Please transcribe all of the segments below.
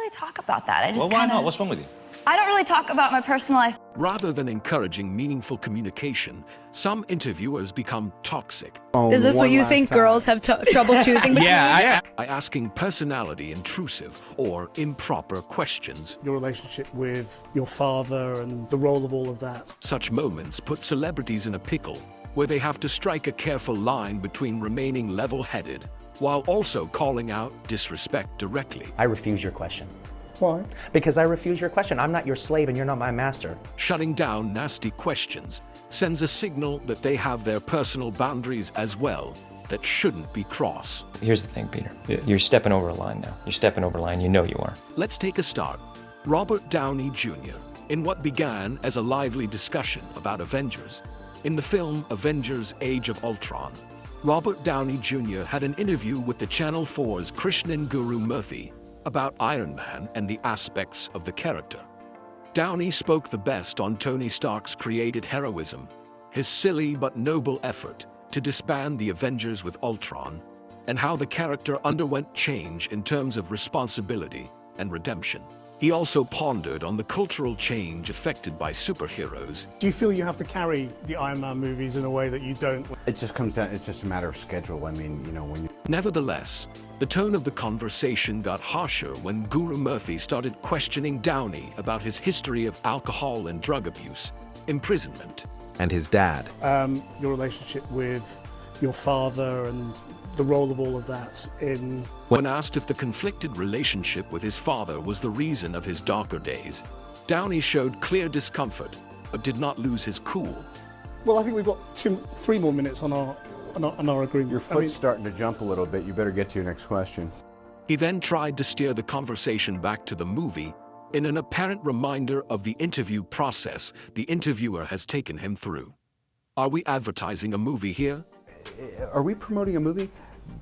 really talk about that. I just Well, why not? What's wrong with you? I don't really talk about my personal life. Rather than encouraging meaningful communication, some interviewers become toxic. Is this what you think girls have trouble choosing between? By asking personality intrusive or improper questions. Your relationship with your father and the role of all of that. Such moments put celebrities in a pickle where they have to strike a careful line between remaining level-headed while also calling out disrespect directly. I refuse your question. Why? Because I refuse your question. I'm not your slave and you're not my master. Shutting down nasty questions sends a signal that they have their personal boundaries as well that shouldn't be crossed. Here's the thing, Peter. You're stepping over a line now. You're stepping over a line. You know you are. Let's take a start. Robert Downey Jr. in what began as a lively discussion about Avengers. In the film Avengers: Age of Ultron, Robert Downey Jr. had an interview with the Channel 4's Krishnan Guru Murthy about Iron Man and the aspects of the character. Downey spoke the best on Tony Stark's created heroism, his silly but noble effort to disband the Avengers with Ultron, and how the character underwent change in terms of responsibility and redemption. He also pondered on the cultural change affected by superheroes. Do you feel you have to carry the Iron Man movies in a way that you don't? It just comes down, it's just a matter of schedule. I mean, you know, when you... Nevertheless, the tone of the conversation got harsher when Guru Murthy started questioning Downey about his history of alcohol and drug abuse, imprisonment, and his dad. Your relationship with your father and the role of all of that in... When asked if the conflicted relationship with his father was the reason of his darker days, Downey showed clear discomfort, but did not lose his cool. Well, I think we've got 3 more minutes on our agreement. Your foot's starting to jump a little bit. You better get to your next question. He then tried to steer the conversation back to the movie in an apparent reminder of the interview process the interviewer has taken him through. Are we advertising a movie here? Are we promoting a movie?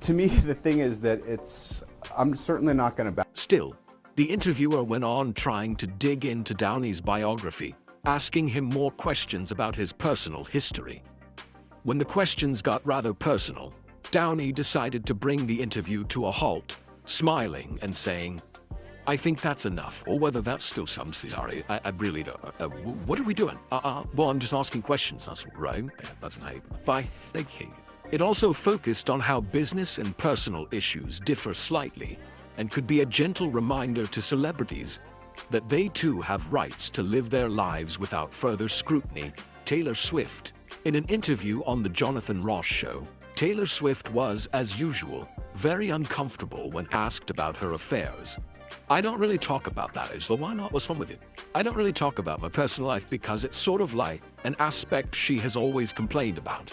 To me, the thing is that I'm certainly not going to... Still, the interviewer went on trying to dig into Downey's biography, asking him more questions about his personal history. When the questions got rather personal, Downey decided to bring the interview to a halt, smiling and saying, "I think that's enough," or whether that's still some... Sorry, I really don't... what are we doing? Well, I'm just asking questions. That's right. That's not... Bye. Thank you. It also focused on how business and personal issues differ slightly and could be a gentle reminder to celebrities that they too have rights to live their lives without further scrutiny. Taylor Swift. In an interview on The Jonathan Ross Show, Taylor Swift was, as usual, very uncomfortable when asked about her affairs. "I don't really talk about that." So why not? What's wrong with it? "I don't really talk about my personal life because it's sort of like an aspect she has always complained about."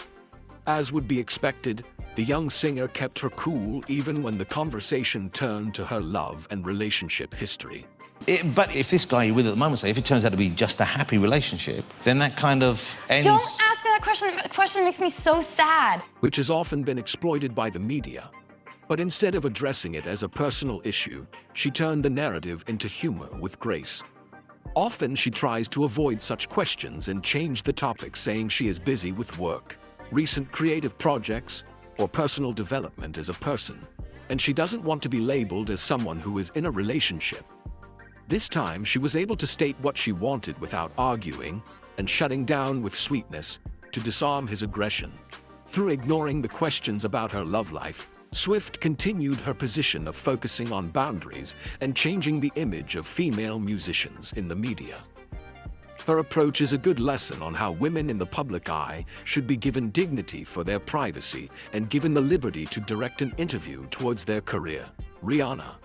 As would be expected, the young singer kept her cool even when the conversation turned to her love and relationship history. But if this guy you're with at the moment, say, if it turns out to be just a happy relationship, then that kind of ends... Don't ask me that question. The question makes me so sad. Which has often been exploited by the media. But instead of addressing it as a personal issue, she turned the narrative into humor with grace. Often she tries to avoid such questions and change the topic, saying she is busy with work, recent creative projects, or personal development as a person, and she doesn't want to be labeled as someone who is in a relationship. This time, she was able to state what she wanted without arguing and shutting down with sweetness to disarm his aggression. Through ignoring the questions about her love life, Swift continued her position of focusing on boundaries and changing the image of female musicians in the media. Her approach is a good lesson on how women in the public eye should be given dignity for their privacy and given the liberty to direct an interview towards their career. Rihanna.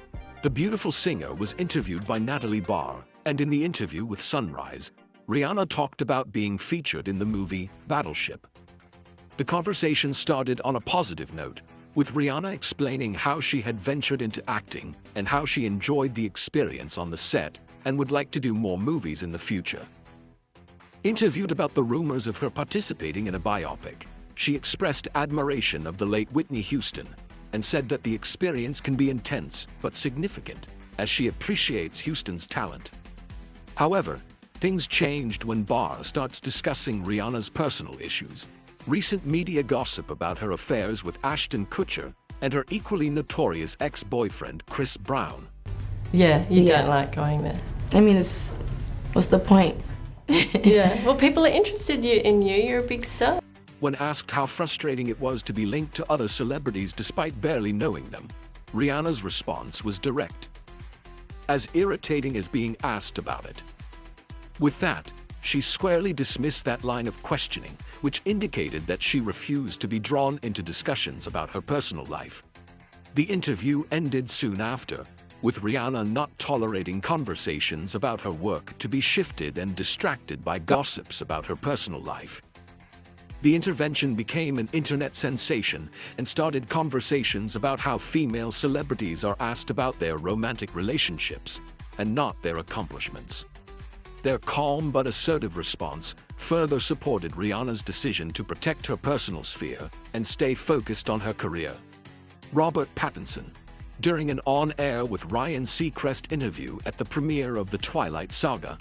The beautiful singer was interviewed by Natalie Barr, and in the interview with Sunrise, Rihanna talked about being featured in the movie Battleship. The conversation started on a positive note, with Rihanna explaining how she had ventured into acting and how she enjoyed the experience on the set and would like to do more movies in the future. Interviewed about the rumors of her participating in a biopic, she expressed admiration of the late Whitney Houston and said that the experience can be intense but significant, as she appreciates Houston's talent. However, things changed when Barr starts discussing Rihanna's personal issues. Recent media gossip about her affairs with Ashton Kutcher and her equally notorious ex-boyfriend Chris Brown. Yeah, you don't like going there. I mean, what's the point? Yeah, well, people are interested in you. You're a big star. When asked how frustrating it was to be linked to other celebrities despite barely knowing them, Rihanna's response was direct. As irritating as being asked about it. With that, she squarely dismissed that line of questioning, which indicated that she refused to be drawn into discussions about her personal life. The interview ended soon after, with Rihanna not tolerating conversations about her work to be shifted and distracted by gossips about her personal life. The intervention became an internet sensation and started conversations about how female celebrities are asked about their romantic relationships and not their accomplishments. Their calm but assertive response further supported Rihanna's decision to protect her personal sphere and stay focused on her career. Robert Pattinson, during an on-air with Ryan Seacrest interview at the premiere of The Twilight Saga,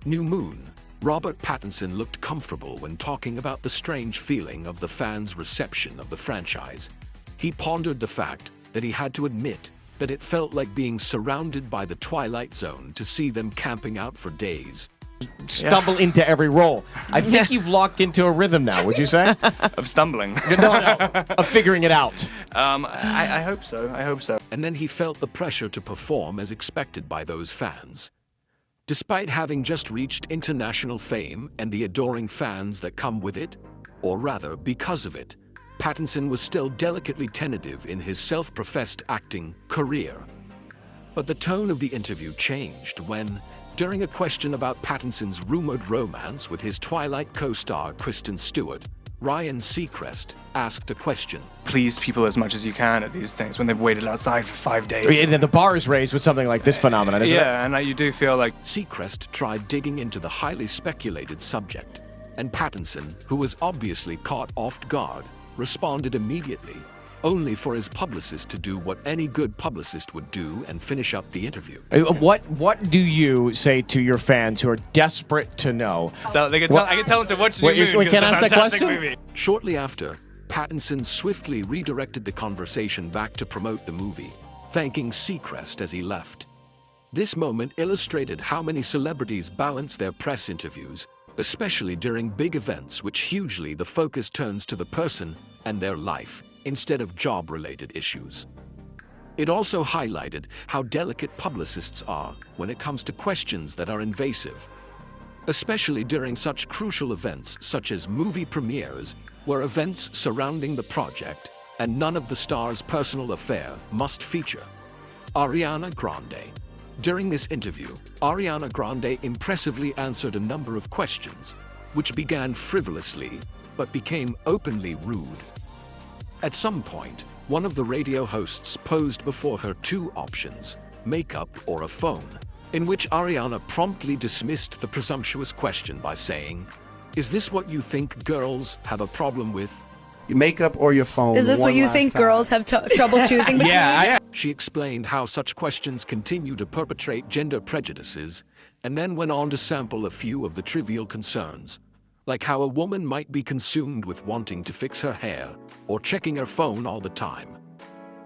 New Moon, Robert Pattinson looked comfortable when talking about the strange feeling of the fans' reception of the franchise. He pondered the fact that he had to admit that it felt like being surrounded by the Twilight Zone to see them camping out for days. Stumble into every role. I think you've locked into a rhythm now, would you say? Of stumbling. No, of figuring it out. I hope so. I hope so. And then he felt the pressure to perform as expected by those fans. Despite having just reached international fame and the adoring fans that come with it, or rather because of it, Pattinson was still delicately tentative in his self-professed acting career. But the tone of the interview changed when, during a question about Pattinson's rumored romance with his Twilight co-star Kristen Stewart, Ryan Seacrest asked a question. Please people as much as you can at these things when they've waited outside for 5 days. And then the bar is raised with something like this phenomenon, isn't it? Yeah, and you do feel like... Seacrest tried digging into the highly speculated subject, and Pattinson, who was obviously caught off guard, responded immediately, only for his publicist to do what any good publicist would do and finish up the interview. What do you say to your fans who are desperate to know? So I can tell them to watch New Moon. Can I ask that question? Movie. Shortly after, Pattinson swiftly redirected the conversation back to promote the movie, thanking Seacrest as he left. This moment illustrated how many celebrities balance their press interviews, especially during big events which hugely the focus turns to the person and their life, instead of job-related issues. It also highlighted how delicate publicists are when it comes to questions that are invasive, especially during such crucial events such as movie premieres, where events surrounding the project and none of the star's personal affair must feature. Ariana Grande. During this interview, Ariana Grande impressively answered a number of questions, which began frivolously but became openly rude. At some point, one of the radio hosts posed before her two options, makeup or a phone, in which Ariana promptly dismissed the presumptuous question by saying, "Is this what you think girls have a problem with?" Your makeup or your phone. Is this what you think girls have trouble choosing between? Yeah. She explained how such questions continue to perpetrate gender prejudices, and then went on to sample a few of the trivial concerns, like how a woman might be consumed with wanting to fix her hair or checking her phone all the time.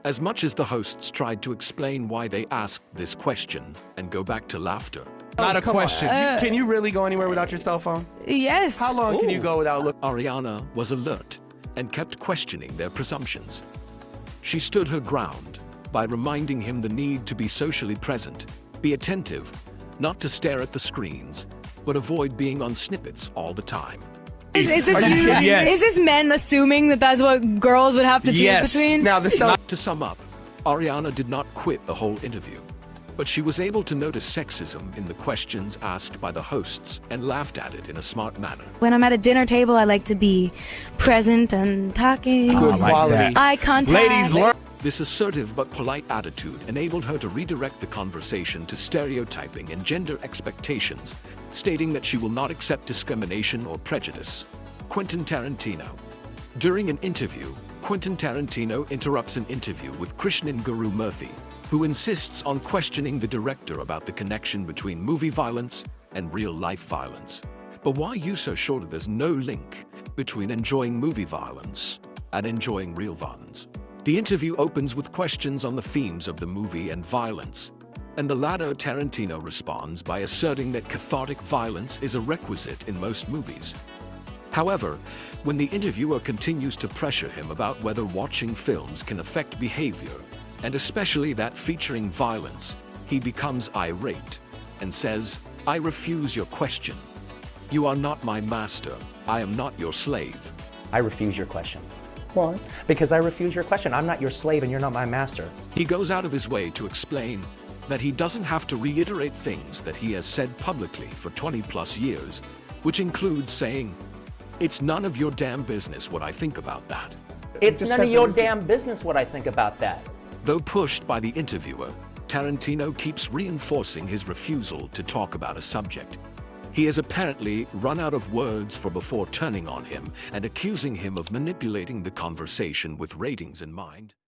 As much as the hosts tried to explain why they asked this question and go back to laughter. Not a question. Can you really go anywhere without your cell phone? Yes. How long can you go without looking? Ariana was alert and kept questioning their presumptions. She stood her ground by reminding him the need to be socially present, be attentive, not to stare at the screens, but avoid being on snippets all the time. Is this Yes. Is this men assuming that that's what girls would have to choose between? Now, To sum up, Ariana did not quit the whole interview, but she was able to notice sexism in the questions asked by the hosts and laughed at it in a smart manner. When I'm at a dinner table, I like to be present and talking. Good quality. Eye contact. Ladies, learn. This assertive but polite attitude enabled her to redirect the conversation to stereotyping and gender expectations, stating that she will not accept discrimination or prejudice. Quentin Tarantino. During an interview, Quentin Tarantino interrupts an interview with Krishnan Guru Murthy, who insists on questioning the director about the connection between movie violence and real-life violence. But why are you so sure that there's no link between enjoying movie violence and enjoying real violence? The interview opens with questions on the themes of the movie and violence, And the latter, Tarantino responds by asserting that cathartic violence is a requisite in most movies. However, when the interviewer continues to pressure him about whether watching films can affect behavior, and especially that featuring violence, he becomes irate and says, "I refuse your question. You are not my master. I am not your slave." I refuse your question. Why? Because I refuse your question. I'm not your slave and you're not my master. He goes out of his way to explain that he doesn't have to reiterate things that he has said publicly for 20+ years, which includes saying, "It's none of your damn business what I think about that." It's none of your damn business what I think about that. Though pushed by the interviewer, Tarantino keeps reinforcing his refusal to talk about a subject. He has apparently run out of words for before turning on him and accusing him of manipulating the conversation with ratings in mind.